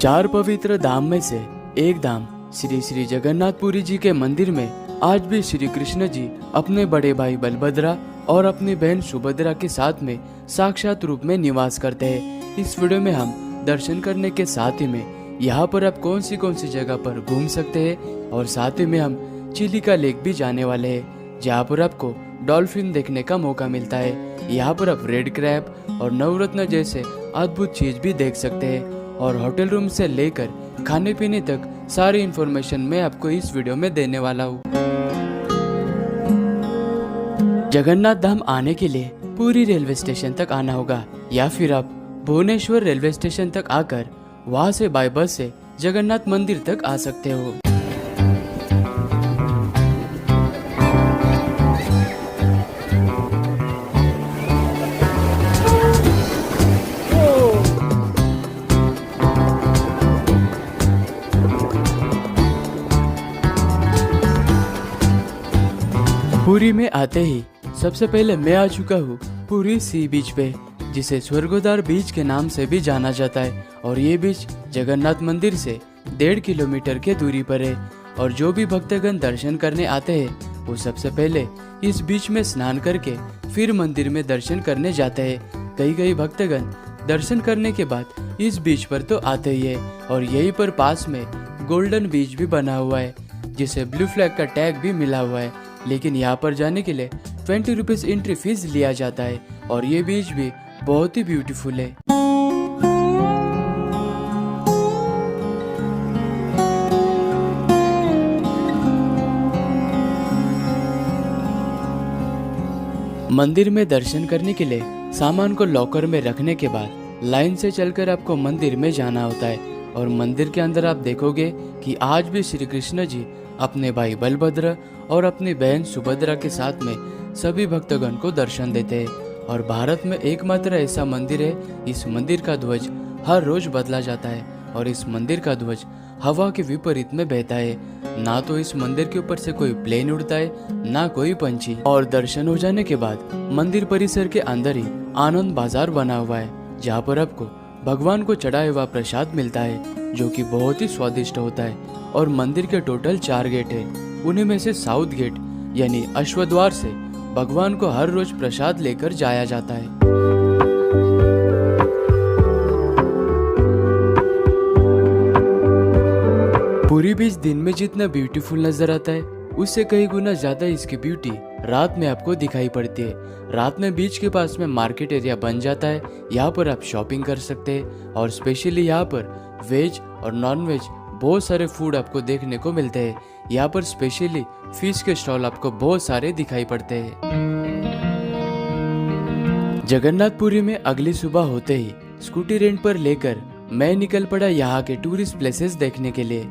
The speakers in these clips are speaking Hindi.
चार पवित्र धाम में से एक धाम श्री श्री जगन्नाथपुरी जी के मंदिर में आज भी श्री कृष्ण जी अपने बड़े भाई बलभद्रा और अपनी बहन सुभद्रा के साथ में साक्षात रूप में निवास करते हैं। इस वीडियो में हम दर्शन करने के साथ ही में यहाँ पर आप कौन सी जगह पर घूम सकते हैं और साथ ही में हम चिलिका लेक भी जाने वाले हैं, जहाँ पर आपको डॉल्फिन देखने का मौका मिलता है। यहाँ पर आप रेड क्रैब और नवरत्न जैसे अद्भुत चीज भी देख सकते हैं और होटल रूम से लेकर खाने पीने तक सारी इन्फॉर्मेशन मैं आपको इस वीडियो में देने वाला हूँ। जगन्नाथ धाम आने के लिए पूरी रेलवे स्टेशन तक आना होगा या फिर आप भुवनेश्वर रेलवे स्टेशन तक आकर वहां से बाय बस से जगन्नाथ मंदिर तक आ सकते हो। पुरी में आते ही सबसे पहले मैं आ चुका हूँ पुरी सी बीच पे, जिसे स्वर्गद्वार बीच के नाम से भी जाना जाता है। और ये बीच जगन्नाथ मंदिर से 1.5 किलोमीटर के दूरी पर है। और जो भी भक्तगण दर्शन करने आते हैं वो सबसे पहले इस बीच में स्नान करके फिर मंदिर में दर्शन करने जाते हैं। कई भक्तगण दर्शन करने के बाद इस बीच पर तो आते ही है। और यहीं पर पास में गोल्डन बीच भी बना हुआ है, जिसे ब्लू फ्लैग का टैग भी मिला हुआ है। लेकिन यहाँ पर जाने के लिए 20 रुपीज एंट्री फीस लिया जाता है। और ये बीच भी बहुत ही ब्यूटीफुल है। मंदिर में दर्शन करने के लिए सामान को लॉकर में रखने के बाद लाइन से चलकर आपको मंदिर में जाना होता है। और मंदिर के अंदर आप देखोगे कि आज भी श्री कृष्ण जी अपने भाई बलभद्र और अपनी बहन सुभद्रा के साथ में सभी भक्तगण को दर्शन देते हैं। और भारत में एकमात्र ऐसा मंदिर है, इस मंदिर का ध्वज हर रोज बदला जाता है। और इस मंदिर का ध्वज हवा के विपरीत में बहता है। ना तो इस मंदिर के ऊपर से कोई प्लेन उड़ता है, ना कोई पंछी। और दर्शन हो जाने के बाद मंदिर परिसर के अंदर ही आनंद बाजार बना हुआ है, जहाँ पर आपको भगवान को चढ़ाया हुआ प्रसाद मिलता है, जो कि बहुत ही स्वादिष्ट होता है। और मंदिर के टोटल 4 गेट है। उन्हीं में से साउथ गेट यानी अश्वद्वार से भगवान को हर रोज प्रसाद लेकर जाया जाता है। पूरी बीच दिन में जितना ब्यूटीफुल नजर आता है, उससे कई गुना ज्यादा इसकी ब्यूटी रात में आपको दिखाई पड़ती है। रात में बीच के पास में मार्केट एरिया बन जाता है। यहाँ पर आप शॉपिंग कर सकते हैं। और स्पेशली यहाँ पर वेज और नॉन वेज बहुत सारे फूड आपको देखने को मिलते हैं। यहाँ पर स्पेशली फिश के स्टॉल आपको बहुत सारे दिखाई पड़ते हैं। जगन्नाथपुरी में अगली सुबह होते ही स्कूटी रेंट पर लेकर मैं निकल पड़ा यहाँ के टूरिस्ट प्लेसेस देखने के लिए।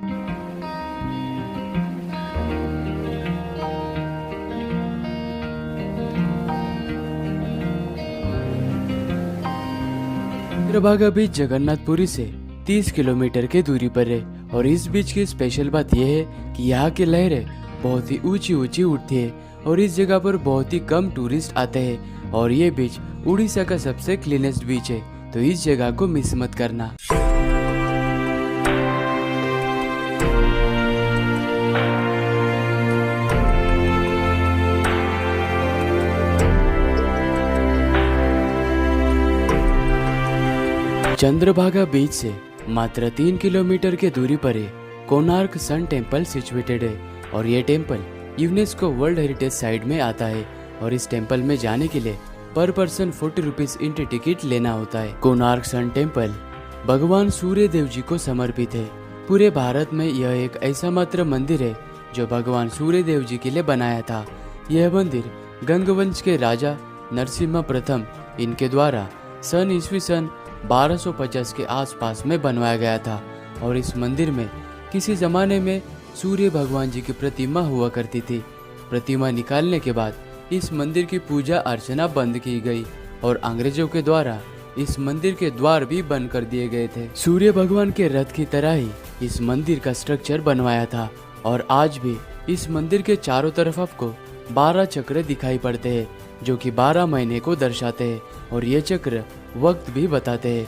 चंद्रभागा बीच जगन्नाथपुरी से 30 किलोमीटर के दूरी पर है। और इस बीच की स्पेशल बात यह है कि यहाँ की लहरें बहुत ही ऊंची उठती है। और इस जगह पर बहुत ही कम टूरिस्ट आते हैं। और ये बीच उड़ीसा का सबसे क्लीनेस्ट बीच है, तो इस जगह को मिस मत करना। चंद्रभागा बीच से मात्र 3 किलोमीटर के दूरी पर है कोणार्क सन टेम्पल सिचुएटेड है। और ये temple UNESCO world heritage site में आता है। और इस टेम्पल में जाने के लिए पर पर्सन 40 रुपीज एंट्री टिकट लेना होता है। कोणार्क सन टेम्पल भगवान सूर्य देव जी को समर्पित है। पूरे भारत में यह एक ऐसा मात्र मंदिर है जो भगवान सूर्य देव जी के लिए बनाया था। यह मंदिर गंगवंश के राजा नरसिम्हा प्रथम इनके द्वारा ईस्वी सन 1250 के आसपास में बनवाया गया था। और इस मंदिर में किसी जमाने में सूर्य भगवान जी की प्रतिमा हुआ करती थी। प्रतिमा निकालने के बाद इस मंदिर की पूजा अर्चना बंद की गई और अंग्रेजों के द्वारा इस मंदिर के द्वार भी बंद कर दिए गए थे। सूर्य भगवान के रथ की तरह ही इस मंदिर का स्ट्रक्चर बनवाया था। और आज भी इस मंदिर के चारों तरफ आपको 12 चक्र दिखाई पड़ते हैं, जो कि 12 महीने को दर्शाते हैं। और ये चक्र वक्त भी बताते हैं।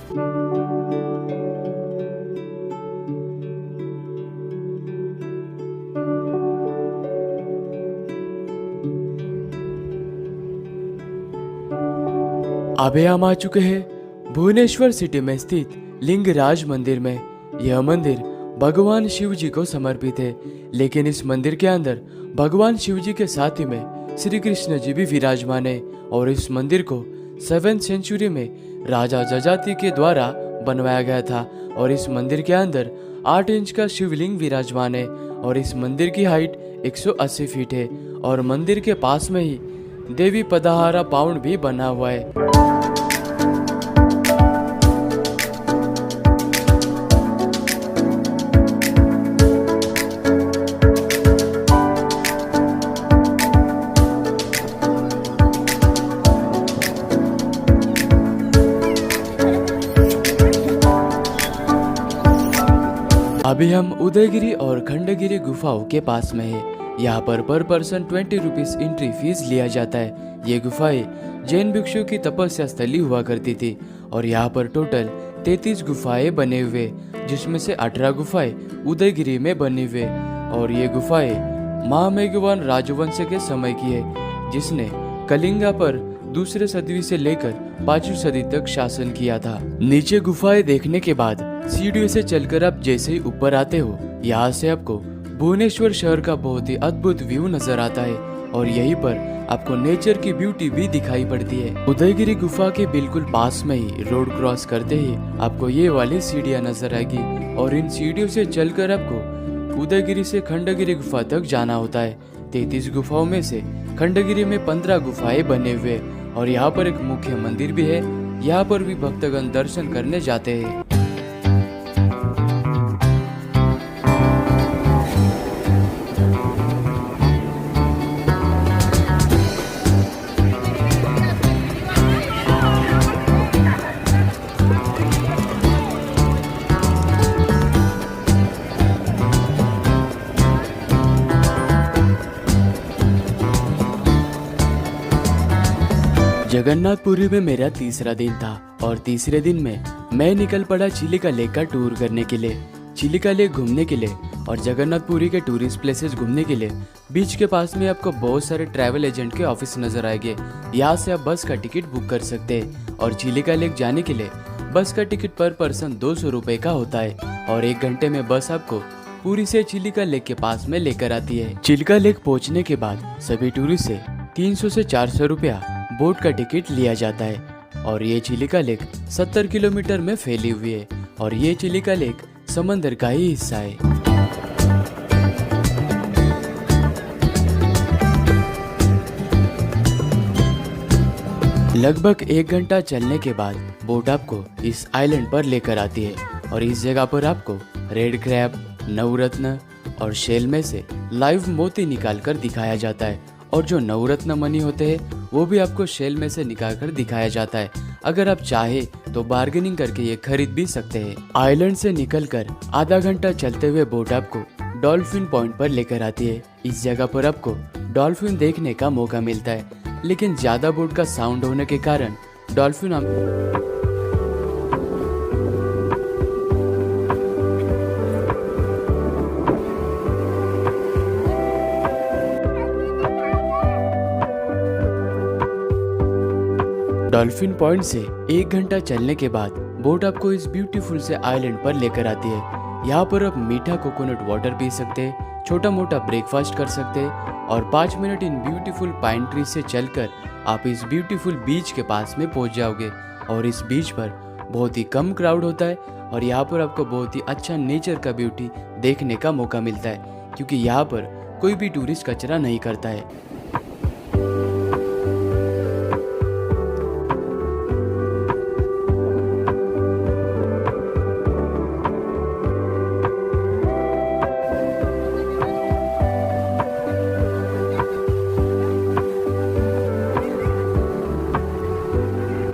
अभी हम आ चुके हैं भुवनेश्वर सिटी में स्थित लिंगराज मंदिर में। यह मंदिर भगवान शिव जी को समर्पित है, लेकिन इस मंदिर के अंदर भगवान शिव जी के साथ ही में श्री कृष्ण जी भी विराजमान है। और इस मंदिर को 7th सेंचुरी में राजा जजाति के द्वारा बनवाया गया था। और इस मंदिर के अंदर 8 इंच का शिवलिंग विराजमान है और इस मंदिर की हाइट 180 फीट है। और मंदिर के पास में ही देवी पदहारा पाउंड भी बना हुआ है। अभी हम उदयगिरी और खंडगिरी गुफाओं के पास में है। यहाँ पर पर्सन 20 रुपीज एंट्री फीस लिया जाता है। ये गुफाएं जैन भिक्षु की तपस्या स्थली हुआ करती थी और यहाँ पर टोटल 33 गुफाएं बने हुए, जिसमें से 18 गुफाएं उदयगिरी में बनी हुए। और ये गुफाएं महामेघवान राजवंश के समय की है, जिसने कलिंगा पर दूसरे सदी से लेकर 5वीं सदी तक शासन किया था। नीचे गुफाएं देखने के बाद सीढ़ियों से चलकर आप जैसे ही ऊपर आते हो, यहाँ से आपको भुवनेश्वर शहर का बहुत ही अद्भुत व्यू नजर आता है और यहीं पर आपको नेचर की ब्यूटी भी दिखाई पड़ती है। उदयगिरी गुफा के बिल्कुल पास में ही रोड क्रॉस करते ही आपको ये वाली सीढ़ियाँ नजर आएगी और इन सीढ़ियों से चलकर आपको उदयगिरी से खंडगिरी गुफा तक जाना होता है। 33 गुफाओं में से खंडगिरी में 15 गुफाएं बने हुए और यहाँ पर एक मुख्य मंदिर भी है। यहाँ पर भी भक्तगण दर्शन करने जाते हैं। जगन्नाथपुरी में मेरा तीसरा दिन था और तीसरे दिन में मैं निकल पड़ा चिलिका लेक का टूर करने के लिए। चिलिका लेक घूमने के लिए और जगन्नाथपुरी के टूरिस्ट प्लेसेस घूमने के लिए बीच के पास में आपको बहुत सारे ट्रैवल एजेंट के ऑफिस नजर आएंगे। यहाँ से आप बस का टिकट बुक कर सकते हैं और चिलिका लेक जाने के लिए बस का टिकट पर पर्सन 200 रुपए का होता है और 1 घंटे में बस आपको पुरी से चिलिका लेक के पास में लेकर आती है। चिलिका लेक पहुँचने के बाद सभी टूरिस्ट से 300 से 400 रुपया बोट का टिकट लिया जाता है। और ये चिलिका लेक 70 किलोमीटर में फैली हुई है और ये चिलिका लेक समंदर का ही हिस्सा है। लगभग 1 घंटा चलने के बाद बोट आपको इस आइलैंड पर लेकर आती है और इस जगह पर आपको रेड क्रैब, नवरत्न और शेल में से लाइव मोती निकाल कर दिखाया जाता है और जो नवरत्न मनी होते हैं वो भी आपको शेल में से निकाल कर दिखाया जाता है। अगर आप चाहे तो बार्गेनिंग करके ये खरीद भी सकते हैं। आइलैंड से निकलकर आधा घंटा चलते हुए बोट आपको डॉल्फिन पॉइंट पर लेकर आती है। इस जगह पर आपको डॉल्फिन देखने का मौका मिलता है, लेकिन ज्यादा बोट का साउंड होने के कारण डॉल्फिन डॉल्फिन पॉइंट से 1 घंटा चलने के बाद बोट आपको इस ब्यूटीफुल से आइलैंड पर लेकर आती है। यहाँ पर आप मीठा कोकोनट वाटर पी सकते हैं, छोटा मोटा ब्रेकफास्ट कर सकते हैं और 5 minute in beautiful pine tree से चलकर आप इस ब्यूटीफुल बीच के पास में पहुँच जाओगे। और इस बीच पर बहुत ही कम क्राउड होता है और यहाँ पर आपको बहुत ही अच्छा नेचर का ब्यूटी देखने का मौका मिलता है, क्योंकि यहाँ पर कोई भी टूरिस्ट कचरा नहीं करता है।